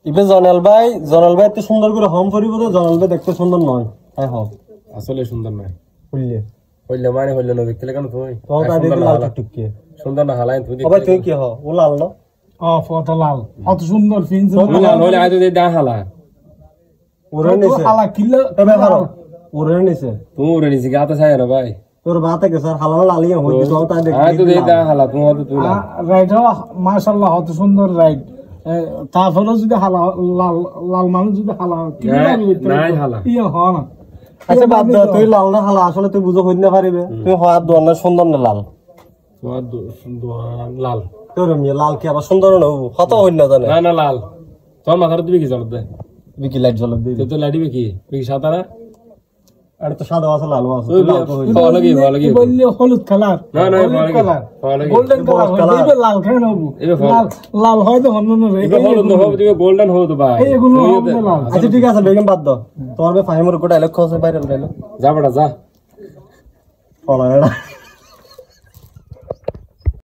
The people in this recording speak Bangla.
ইবে জনাল ভাই এত সুন্দর করে হম করিব তো জনাল ভাই দেখতে সুন্দর নয় হ্যাঁ হ আসলে সুন্দর নয় হইলে হইলে মানে হইলে না দেখতে কেন তুই তো তাই দেখি লাল টুকটুকি সুন্দর না হালাই তুই আবার তুই কি হ ও লাল না ফটো লাল কত সুন্দর ফিন্স লাল হইলে আজ দে দা হালা ওরে নিছে হালা কিলো তবে ভালো ওরে নিছে তুই ওরে নিছি গাতে ছায় না ভাই তোর বাতে কে স্যার হালাল লালিয়া হই তো তাই দেখি আজ দে দা হালা তুই হতে তুই না রাইট মাশাআল্লাহ কত সুন্দর রাইট তারপরে যদি হালা লাল লাল মানুষ যদি হালা নাই হালা ইয়ে হ না আচ্ছা বাদ দে তুই লাল না হালা আসলে তুই বুঝো হই না পারিবে তুই হওয়ার দোয়ান সুন্দর না লাল তোমার লাল তোর মিয়া লাল কি আবার সুন্দর না কত হই না জানে না না লাল তোর মাথার দিবি কি জলদ দে বিকি লাইট জ্বলে দিবি তুই তো লাডিবি কি তুই সাদা না আর তো সাদা আছে লাল আছে তুই ভালো কি বললি হলুদ কালার না না ভালো কি গোল্ডেন কালার হইবে লাল কেন হবো লাল লাল হয় তো হন্ন রে এটা হলুদ না হবে দিবে গোল্ডেন হবে তো ভাই এগুলো হবে লাল আচ্ছা ঠিক আছে বেগম বাদ দাও তোমার ভাই ফাহিমের কোটা ডায়লগ খাওয়া ভাইরাল ডায়লগ যা বড়া যা ফলো